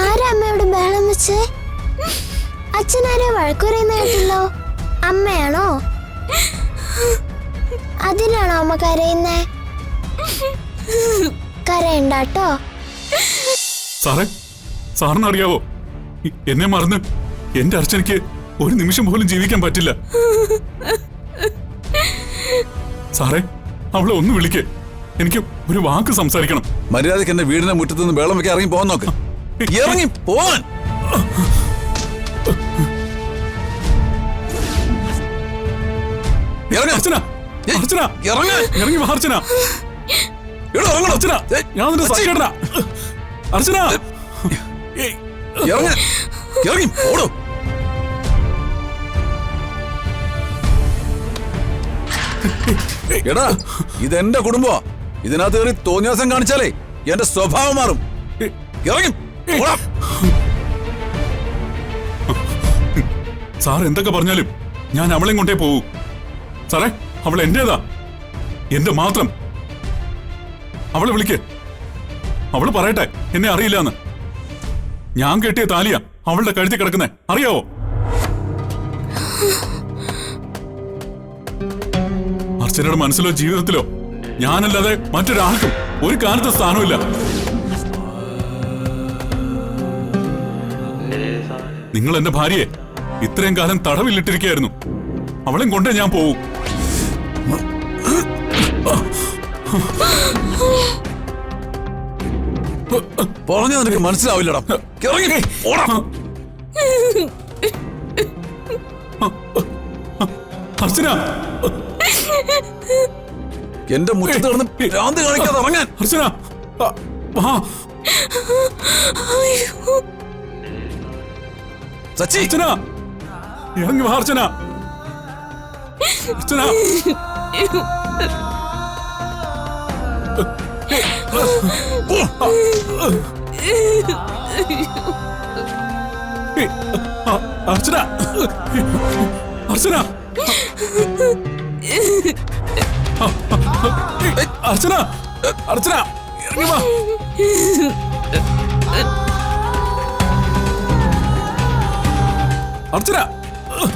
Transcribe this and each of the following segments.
ആരാ അമ്മയോട് ബഹളം വെച്ച്? അച്ഛനാരെ വഴക്കുറയുന്ന കേട്ടല്ലോ. അമ്മയാണോ? അതിനാണോ അമ്മ കരയുന്നേ? കരയണ്ടാട്ടോ. സാറേ, സാറിന് അറിയാവോ, എന്നെ മറന്ന് എന്റെ അർച്ചനയ്ക്ക് ഒരു നിമിഷം പോലും ജീവിക്കാൻ പറ്റില്ല. സാറേ, അവളെ ഒന്ന് വിളിക്കേ, എനിക്ക് ഒരു വാക്ക് സംസാരിക്കണം. മര്യാദയ്ക്ക് എന്റെ വീടിന്റെ മുറ്റത്ത് നിന്ന് വെള്ളം വെക്കാൻ ഇറങ്ങി പോകാൻ നോക്ക്. ഇറങ്ങി പോവാൻ. അർച്ചന, അർച്ചന, ഇറങ്ങി വാ അർച്ചന. അർച്ചന, ഞാൻ നിന്റെ സഹിക്കേണ്ട. അർച്ചന, ഇറങ്ങി പോടോ. എടാ, ഇതെന്റെ കുടുംബമാ. ഇതിനകത്ത് കയറി തോന്നിയാസം കാണിച്ചാലേ എന്റെ സ്വഭാവം മാറും. ഇറങ്ങി പോടാ. സാർ എന്തൊക്കെ പറഞ്ഞാലും ഞാൻ അവളെയും കൊണ്ടേ പോകൂ. സാറേ, അവൾ എന്റേതാ, എന്റെ മാത്രം. അവളെ വിളിക്ക്. അവള് പറയട്ടെ എന്നെ അറിയില്ലാന്ന്. ഞാൻ കെട്ടിയ താലിയാ അവളുടെ കഴുത്തി കിടക്കുന്നേ, അറിയാവോ? അർച്ചനയുടെ മനസ്സിലോ ജീവിതത്തിലോ ഞാനല്ലാതെ മറ്റൊരാൾക്കും ഒരു കാലത്ത് സ്ഥാനമില്ല. നിങ്ങൾ എന്റെ ഭാര്യയെ ഇത്രയും കാലം തടവിലിട്ടിരിക്കുകയായിരുന്നു. അവളെയും കൊണ്ടേ ഞാൻ പോവും. പറഞ്ഞ നിനക്ക് മനസ്സിലാവില്ലടാ. അർച്ചന, എന്റെ മുറ്റത്ത് കിടന്ന് ഭ്രാന്ത് കാണിക്കാതെ ഇറങ്ങാൻ. അർച്ചന, സച്ചി, അർച്ചന, ഇറങ്ങി വാ അർച്ചന. അർച്ചന, അർച്ചന, അർച്ചന, അർച്ചന, അർച്ചന, ഇറങ്ങി വാ. അർച്ചന,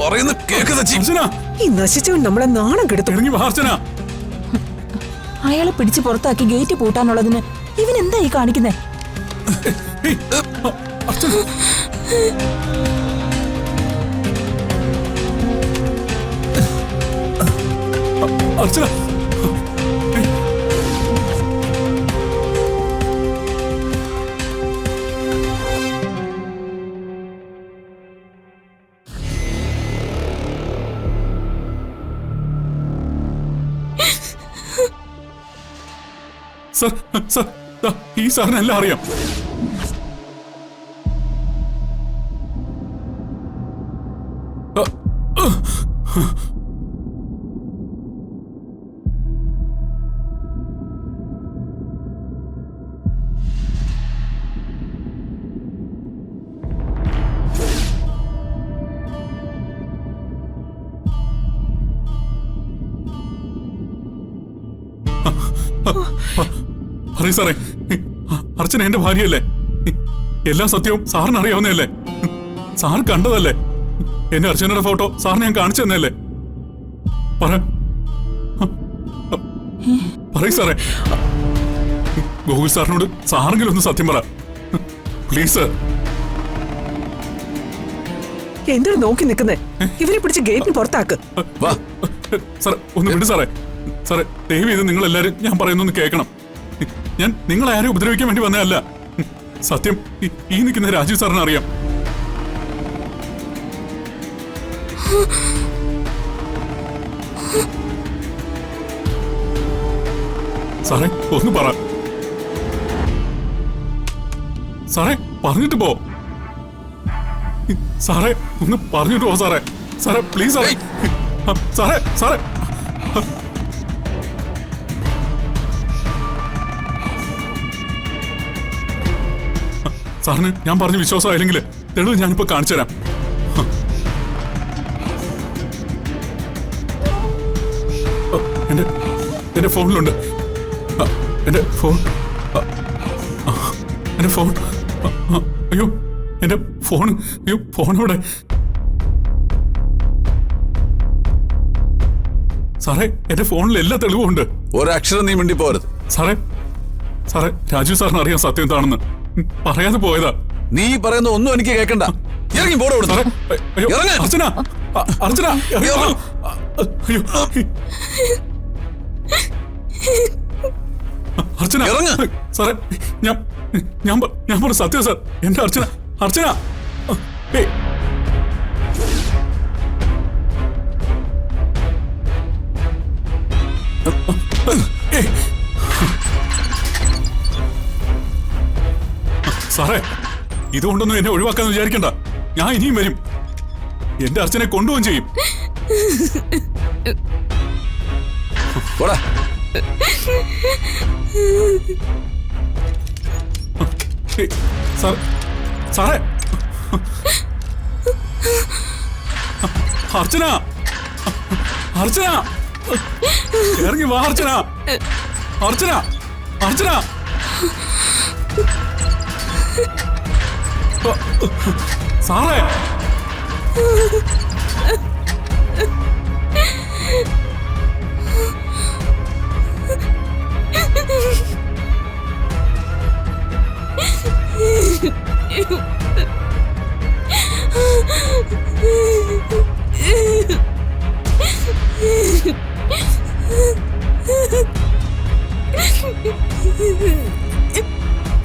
പറയുന്ന കേക്ക് സച്ചി. അർച്ചന, ഈ നശിച്ചവൻ നമ്മളെ നാണം കെടുത്തു. ഇറങ്ങി വാ അർച്ചന. അയാളെ പിടിച്ച് പുറത്താക്കി ഗേറ്റ് പൂട്ടാനുള്ളതിന് ഇവൻ എന്താ ഈ കാണിക്കുന്നേ? അർച്ചന, അർച്ചന, സർ, സർ, ഈ സാറിനെല്ലാം അറിയാം. പറയൂ സാറേ, അർച്ചന എന്റെ ഭാര്യയല്ലേ? എല്ലാ സത്യവും സാറിന് അറിയാവുന്നതല്ലേ? സാർ കണ്ടതല്ലേ? എന്റെ അർച്ചനയുടെ ഫോട്ടോ സാറിന് ഞാൻ കാണിച്ചു തന്നെയല്ലേ? പറയൂ സാറേ. ഗോകുൽ സാറിനോട് സാറെങ്കിലും ഒന്ന് സത്യം പറ പ്ലീസ് സാർ. എന്താണ് നോക്കി നിൽക്കുന്നേ? ഇവരെ പിടിച്ച് ഗേറ്റിന് പുറത്താക്ക്. സാറേ, ഒന്ന് വിട് സാറേ. സാറേ, ദയവ് ചെയ്ത് നിങ്ങൾ എല്ലാവരും ഞാൻ പറയുന്നൊന്ന് കേൾക്കണം. ഞാൻ നിങ്ങളെ ആരും ഉപദ്രവിക്കാൻ വേണ്ടി വന്നതല്ല. സത്യം ഈ നിൽക്കുന്ന രാജീവ് സാറിന് അറിയാം. സാറേ, ഒന്ന് പറ സാറേ. പറഞ്ഞിട്ട് പോ സാറേ. ഒന്ന് പറഞ്ഞിട്ട് പോ സാറേ. സാറേ പ്ലീസ് സാറേ. സാറേ, സാറേ, സാറിന് ഞാൻ പറഞ്ഞ വിശ്വാസമായില്ലെങ്കിൽ തെളിവ് ഞാനിപ്പോ കാണിച്ചു തരാം. എന്റെ ഫോണിലുണ്ട്. എന്റെ ഫോൺ. എന്റെ ഫോൺ. അയ്യോ എന്റെ ഫോൺ. അയ്യോ ഫോണോടെ. സാറേ എന്റെ ഫോണിൽ എല്ലാ തെളിവും ഉണ്ട്. ഒരക്ഷരം നീ മിണ്ടി പോരുത്. സാറേ സാറേ രാജു സാറിന് അറിയാം സത്യം എന്താണെന്ന്. പറയാതെ പോയതാ. നീ പറയുന്ന ഒന്നും എനിക്ക് കേൾക്കണ്ട. ഇറങ്ങി പോടെ സാറേ കൊടുത്തു. അയ്യോ ഇറങ്ങ്. അർച്ചന. അർച്ചന അയ്യോ. അയ്യോ അർച്ചന ഇറങ്ങ്. സാറേ ഞാൻ പറഞ്ഞ സത്യം സാർ. എന്റെ അർച്ചന. അർച്ചന ഏയ്. ഏയ്. സാറേ ഇതുകൊണ്ടൊന്നും എന്നെ ഒഴിവാക്കാന്ന് വിചാരിക്കണ്ട. ഞാൻ ഇനിയും വരും. എന്റെ അർച്ചനെ കൊണ്ടുപോവുകയും ചെയ്യും. പോടാ. ഏയ്, സാറേ അർച്ചന. അർച്ചന ഇറങ്ങി വാ. അർച്ചന. അർച്ചന. അർച്ചന. സാറേ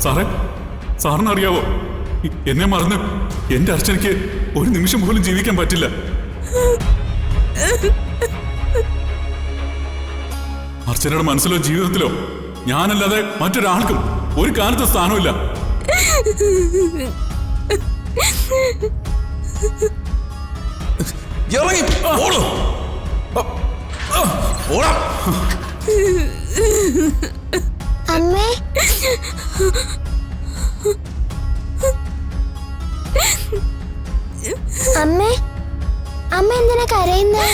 സാറേ സാറിനറിയാവോ എന്നെ മറന്ന് എന്റെ അർച്ചനയ്ക്ക് ഒരു നിമിഷം പോലും ജീവിക്കാൻ പറ്റില്ല. അർച്ചനയുടെ മനസ്സിലോ ജീവിതത്തിലോ ഞാനല്ലാതെ മറ്റൊരാൾക്കും ഒരു കാലത്ത് സ്ഥാനമില്ല. ഇറങ്ങി പോടോ. പോടാ. അമ്മേ അമ്മേ അമ്മ എന്തിനാ കരയുന്നേ?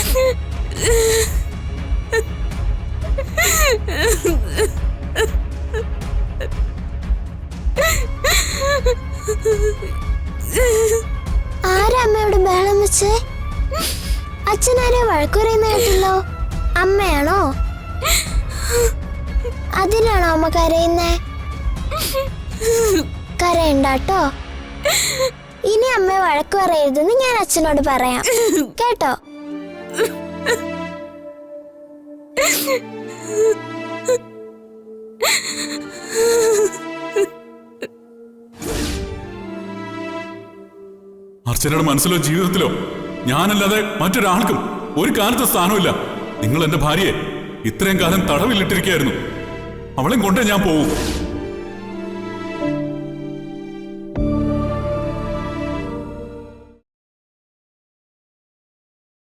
ആരാ അമ്മയോട് ബഹളം വെച്ചേ? അച്ഛനാരെ വഴക്കുറയുന്ന കേട്ടല്ലോ. അമ്മയാണോ? അതിനാണോ അമ്മ കരയുന്നേ? കരയണ്ടാട്ടോ. ഇനി അമ്മ വഴക്ക് പറയരുതെന്ന് ഞാൻ അച്ഛനോട് പറയാം കേട്ടോ. അർച്ചനയുടെ മനസ്സിലോ ജീവിതത്തിലോ ഞാനല്ലാതെ മറ്റൊരാൾക്കും ഒരു കാലത്ത് സ്ഥാനമില്ല. നിങ്ങൾ എന്റെ ഭാര്യയെ ഇത്രയും കാലം തടവിലിട്ടിരിക്കുകയായിരുന്നു. അവളെയും കൊണ്ടേ ഞാൻ പോവും.